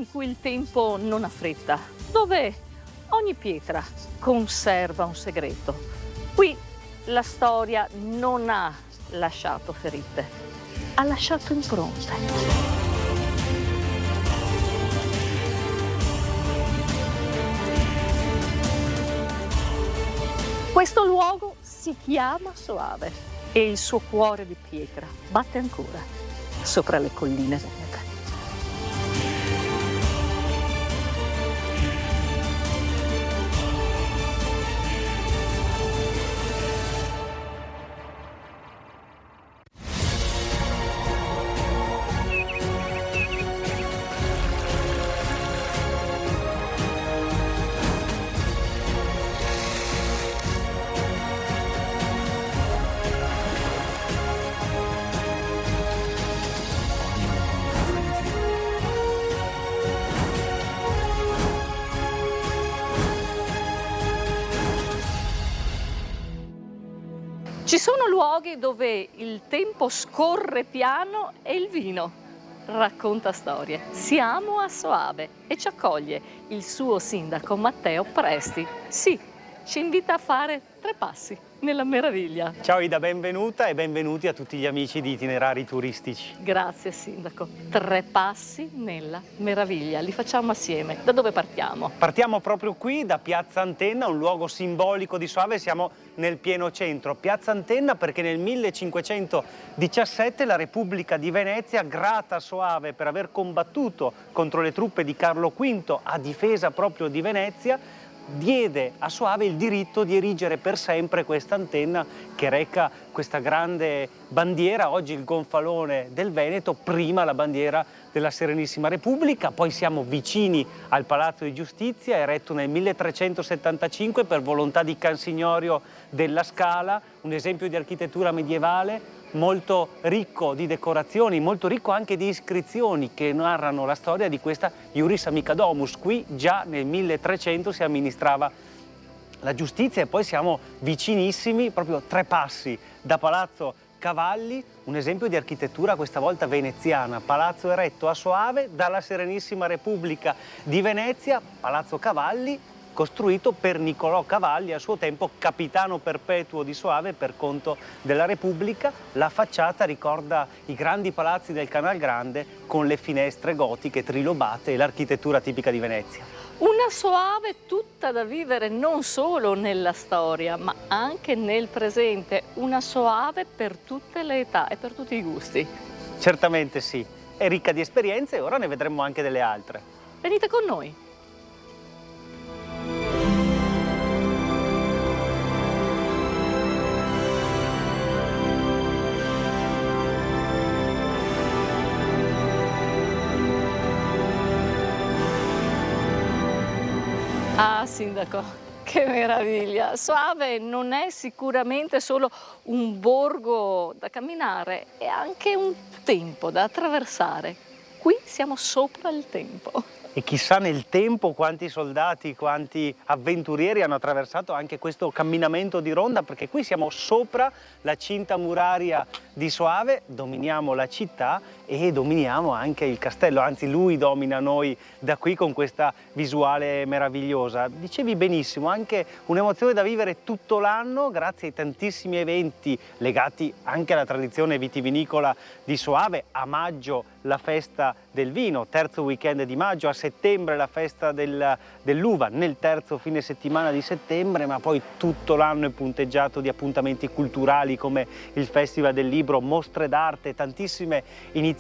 in cui il tempo non ha fretta, dove ogni pietra conserva un segreto. Qui la storia non ha lasciato ferite, ha lasciato impronte. Questo luogo si chiama Soave e il suo cuore di pietra batte ancora sopra le colline venete. Ci sono luoghi dove il tempo scorre piano e il vino racconta storie. Siamo a Soave e ci accoglie il suo sindaco Matteo Presti. Sì, ci invita a fare 3 passi nella meraviglia. Ciao Ida, benvenuta e benvenuti a tutti gli amici di Itinerari Turistici. Grazie sindaco. 3 passi nella meraviglia. Li facciamo assieme. Da dove partiamo? Partiamo proprio qui da Piazza Antenna, un luogo simbolico di Soave. Siamo nel pieno centro. Piazza Antenna perché nel 1517 la Repubblica di Venezia, grata a Soave per aver combattuto contro le truppe di Carlo V a difesa proprio di Venezia, diede a Soave il diritto di erigere per sempre questa antenna che reca questa grande bandiera, oggi il gonfalone del Veneto, prima la bandiera della Serenissima Repubblica. Poi siamo vicini al Palazzo di Giustizia, eretto nel 1375 per volontà di Cansignorio della Scala, un esempio di architettura medievale molto ricco di decorazioni, molto ricco anche di iscrizioni che narrano la storia di questa Iuris Amica Domus. Qui già nel 1300 si amministrava la giustizia e poi siamo vicinissimi, proprio 3 passi da Palazzo Cavalli, un esempio di architettura questa volta veneziana, palazzo eretto a Soave dalla Serenissima Repubblica di Venezia, Palazzo Cavalli, costruito per Niccolò Cavalli, a suo tempo capitano perpetuo di Soave per conto della Repubblica. La facciata ricorda i grandi palazzi del Canal Grande con le finestre gotiche trilobate e l'architettura tipica di Venezia. Una Soave tutta da vivere non solo nella storia, ma anche nel presente. Una Soave per tutte le età e per tutti i gusti. Certamente sì, è ricca di esperienze e ora ne vedremo anche delle altre. Venite con noi. Ah, sindaco, che meraviglia! Soave non è sicuramente solo un borgo da camminare, è anche un tempo da attraversare. Qui siamo sopra il tempo. E chissà nel tempo quanti soldati, quanti avventurieri hanno attraversato anche questo camminamento di ronda, perché qui siamo sopra la cinta muraria di Soave, dominiamo la città e dominiamo anche il castello, anzi lui domina noi da qui con questa visuale meravigliosa. Dicevi benissimo, anche un'emozione da vivere tutto l'anno grazie ai tantissimi eventi legati anche alla tradizione vitivinicola di Soave. A maggio la festa del vino, terzo weekend di maggio, a settembre la festa dell'uva, nel terzo fine settimana di settembre, ma poi tutto l'anno è punteggiato di appuntamenti culturali come il Festival del Libro, mostre d'arte, tantissime iniziative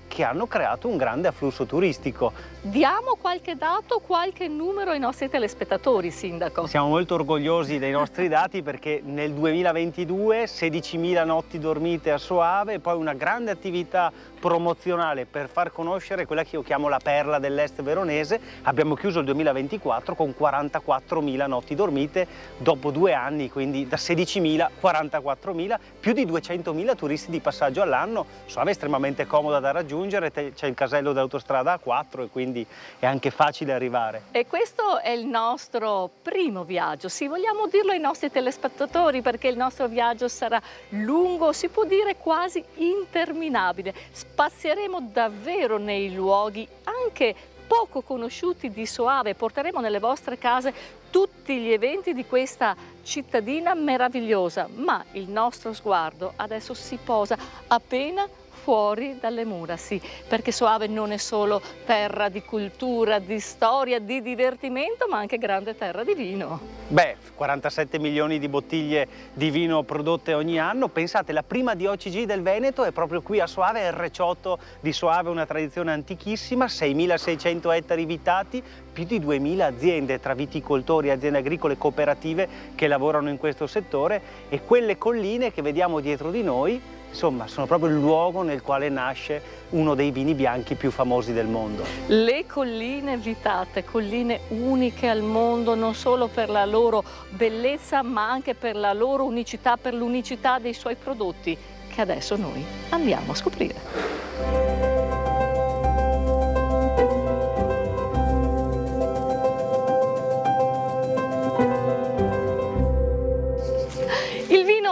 che hanno creato un grande afflusso turistico. Diamo qualche dato, qualche numero ai nostri telespettatori, sindaco. Siamo molto orgogliosi dei nostri dati perché nel 2022 16.000 notti dormite a Soave e poi una grande attività promozionale per far conoscere quella che io chiamo la perla dell'est veronese. Abbiamo chiuso il 2024 con 44.000 notti dormite dopo 2 anni, quindi da 16.000 a 44.000, più di 200.000 turisti di passaggio all'anno. Soave è estremamente comoda da raggiungere, c'è il casello dell'autostrada A4 e quindi è anche facile arrivare. E questo è il nostro primo viaggio, sì, vogliamo dirlo ai nostri telespettatori perché il nostro viaggio sarà lungo, si può dire quasi interminabile. Spazieremo davvero nei luoghi anche poco conosciuti di Soave. Porteremo nelle vostre case tutti gli eventi di questa cittadina meravigliosa, ma il nostro sguardo adesso si posa appena fuori dalle mura, sì, perché Soave non è solo terra di cultura, di storia, di divertimento, ma anche grande terra di vino. Beh, 47 milioni di bottiglie di vino prodotte ogni anno. Pensate, la prima DOCG del Veneto è proprio qui a Soave, è il Recioto di Soave, una tradizione antichissima, 6.600 ettari vitati, più di 2.000 aziende tra viticoltori, aziende agricole e cooperative che lavorano in questo settore, e quelle colline che vediamo dietro di noi, insomma, sono proprio il luogo nel quale nasce uno dei vini bianchi più famosi del mondo. Le colline vitate, colline uniche al mondo, non solo per la loro bellezza, ma anche per la loro unicità, per l'unicità dei suoi prodotti, che adesso noi andiamo a scoprire.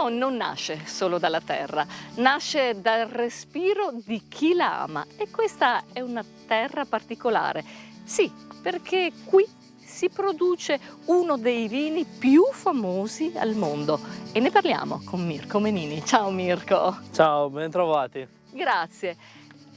Non nasce solo dalla terra, nasce dal respiro di chi la ama, e questa è una terra particolare. Sì, perché qui si produce uno dei vini più famosi al mondo, e ne parliamo con Mirko Menini. Ciao Mirko. Ciao, ben trovati. Grazie.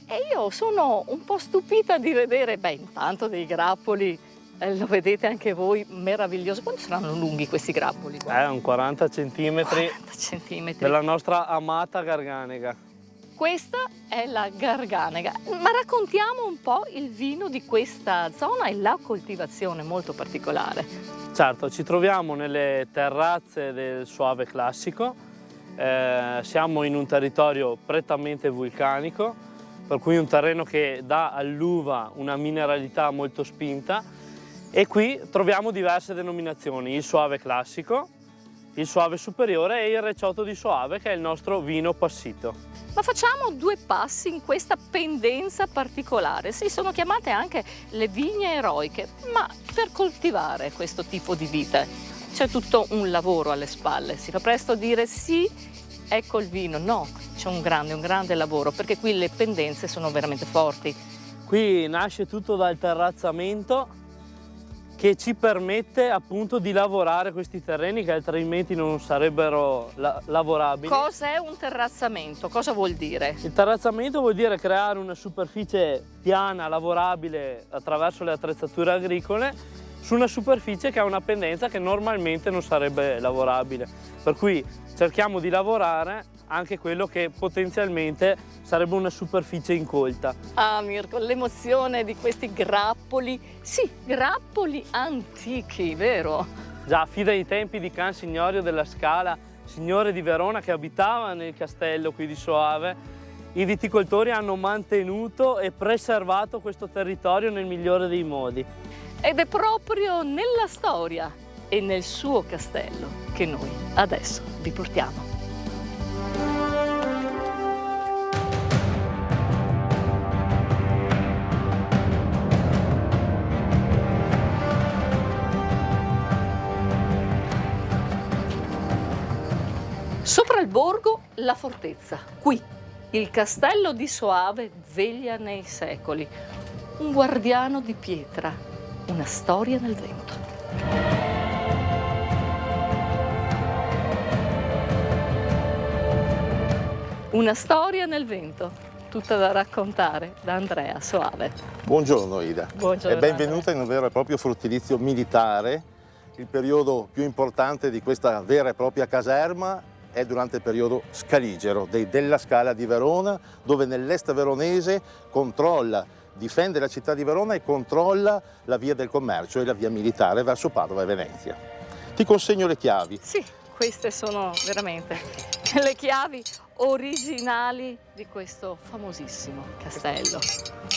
E io sono un po' stupita di vedere, intanto dei grappoli. Lo vedete anche voi, meraviglioso. Quanto saranno lunghi questi grappoli? Un 40 centimetri. 40 centimetri. Della nostra amata Garganega. Questa è la Garganega. Ma raccontiamo un po' il vino di questa zona e la coltivazione molto particolare. Certo, ci troviamo nelle terrazze del Soave classico. Siamo in un territorio prettamente vulcanico, per cui un terreno che dà all'uva una mineralità molto spinta. E qui troviamo diverse denominazioni: il Soave classico, il Soave superiore e il Recioto di Soave, che è il nostro vino passito. Ma facciamo due passi in questa pendenza particolare. Sì, sono chiamate anche le vigne eroiche, ma per coltivare questo tipo di vite c'è tutto un lavoro alle spalle. Si fa presto a dire sì, ecco il vino. No, c'è un grande lavoro, perché qui le pendenze sono veramente forti. Qui nasce tutto dal terrazzamento, che ci permette appunto di lavorare questi terreni che altrimenti non sarebbero lavorabili. Cos'è un terrazzamento? Cosa vuol dire? Il terrazzamento vuol dire creare una superficie piana, lavorabile attraverso le attrezzature agricole, su una superficie che ha una pendenza che normalmente non sarebbe lavorabile. Per cui cerchiamo di lavorare anche quello che potenzialmente sarebbe una superficie incolta. Ah Mirko, l'emozione di questi grappoli, sì, grappoli antichi, vero? Già, fin dai tempi di Can Signorio della Scala, signore di Verona che abitava nel castello qui di Soave, i viticoltori hanno mantenuto e preservato questo territorio nel migliore dei modi. Ed è proprio nella storia e nel suo castello che noi adesso vi portiamo. Sopra il borgo la fortezza, qui il castello di Soave veglia nei secoli, un guardiano di pietra, una storia nel vento. Una storia nel vento, tutta da raccontare da Andrea Soave. Buongiorno Ida. Buongiorno, e benvenuta in un vero e proprio fruttilizio militare. Il periodo più importante di questa vera e propria caserma è durante il periodo scaligero della Scala di Verona, dove nell'est veronese difende la città di Verona e controlla la via del commercio e la via militare verso Padova e Venezia. Ti consegno le chiavi. Sì, queste sono veramente le chiavi originali di questo famosissimo castello.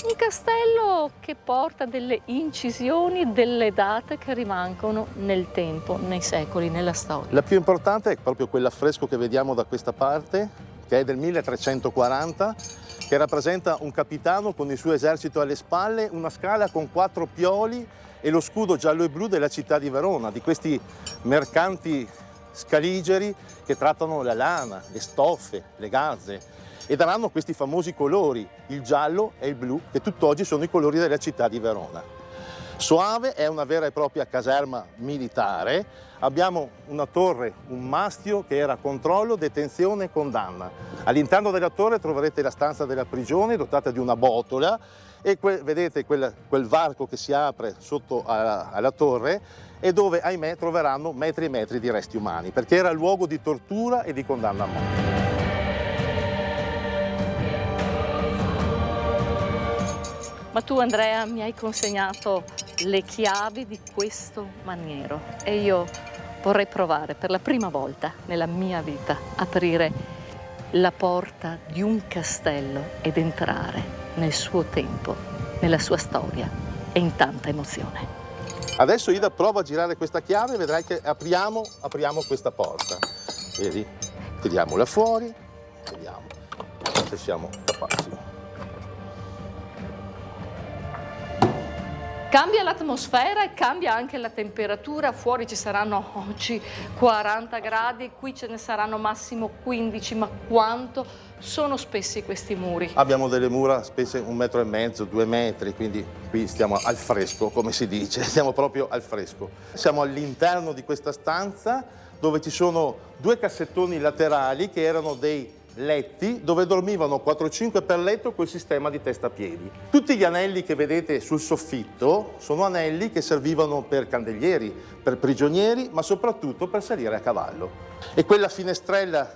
Un castello che porta delle incisioni, delle date che rimangono nel tempo, nei secoli, nella storia. La più importante è proprio quell'affresco che vediamo da questa parte, che è del 1340, che rappresenta un capitano con il suo esercito alle spalle, una scala con 4 pioli e lo scudo giallo e blu della città di Verona, di questi mercanti scaligeri che trattano la lana, le stoffe, le gazze e daranno questi famosi colori, il giallo e il blu, che tutt'oggi sono i colori della città di Verona. Soave è una vera e propria caserma militare, abbiamo una torre, un mastio che era controllo, detenzione e condanna. All'interno della torre troverete la stanza della prigione dotata di una botola e vedete quel varco che si apre sotto alla torre e dove, ahimè, troveranno metri e metri di resti umani, perché era luogo di tortura e di condanna a morte. Ma tu, Andrea, mi hai consegnato le chiavi di questo maniero e io vorrei provare per la prima volta nella mia vita a aprire la porta di un castello ed entrare nel suo tempo, nella sua storia e in tanta emozione. Adesso Ida prova a girare questa chiave e vedrai che apriamo questa porta. Vedi? Tiriamola fuori, vediamo se siamo capaci. Cambia l'atmosfera e cambia anche la temperatura, fuori ci saranno oggi 40 gradi, qui ce ne saranno massimo 15, ma quanto sono spessi questi muri? Abbiamo delle mura spesse 1,5 metri, 2 metri, quindi qui stiamo al fresco, come si dice, stiamo proprio al fresco. Siamo all'interno di questa stanza dove ci sono 2 cassettoni laterali che erano dei letti dove dormivano 4-5 per letto col sistema di testapiedi. Tutti gli anelli che vedete sul soffitto sono anelli che servivano per candellieri, per prigionieri, ma soprattutto per salire a cavallo. E quella finestrella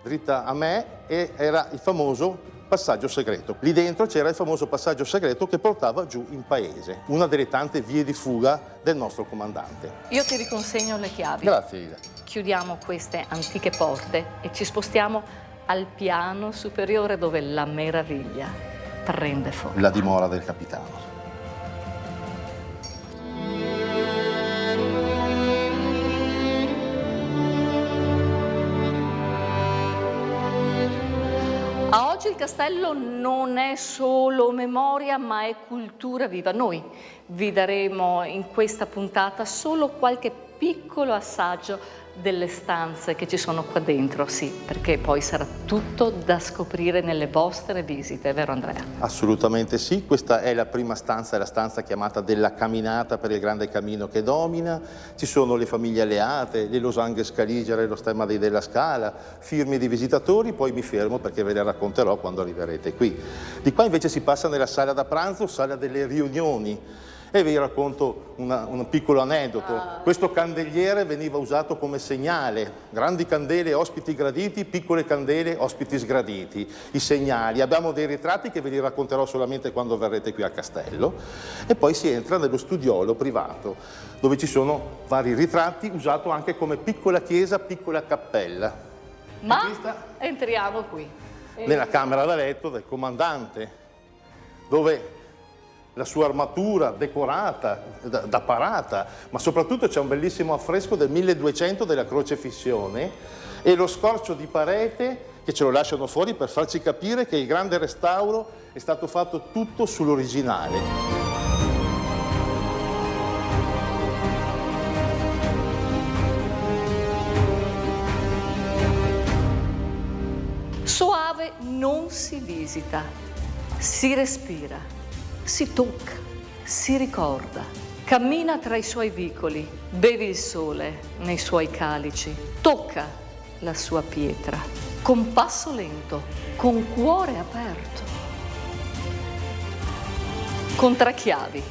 dritta a me era il famoso passaggio segreto. Lì dentro c'era il famoso passaggio segreto che portava giù in paese, una delle tante vie di fuga del nostro comandante. Io ti riconsegno le chiavi. Grazie Ida. Chiudiamo queste antiche porte e ci spostiamo al piano superiore dove la meraviglia prende forma. La dimora del capitano. A oggi il castello non è solo memoria, ma è cultura viva. Noi vi daremo in questa puntata solo qualche piccolo assaggio delle stanze che ci sono qua dentro, sì, perché poi sarà tutto da scoprire nelle vostre visite, vero Andrea? Assolutamente sì, questa è la prima stanza, è la stanza chiamata della Caminata per il Grande Cammino che domina, ci sono le famiglie alleate, le losanghe scaligere, lo stemma dei Della Scala, firme di visitatori, poi mi fermo perché ve le racconterò quando arriverete qui. Di qua invece si passa nella sala da pranzo, sala delle riunioni. E vi racconto un piccolo aneddoto. Questo candelliere veniva usato come segnale. Grandi candele, ospiti graditi, piccole candele, ospiti sgraditi. I segnali. Abbiamo dei ritratti che ve li racconterò solamente quando verrete qui al castello. E poi si entra nello studiolo privato, dove ci sono vari ritratti, usato anche come piccola chiesa, piccola cappella. Ma entriamo qui. Nella camera da letto del comandante, dove la sua armatura decorata, da parata, ma soprattutto c'è un bellissimo affresco del 1200 della Crocefissione e lo scorcio di parete che ce lo lasciano fuori per farci capire che il grande restauro è stato fatto tutto sull'originale. Soave non si visita, si respira. Si tocca, si ricorda, cammina tra i suoi vicoli, bevi il sole nei suoi calici, tocca la sua pietra, con passo lento, con cuore aperto, con 3 chiavi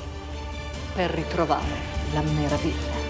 per ritrovare la meraviglia.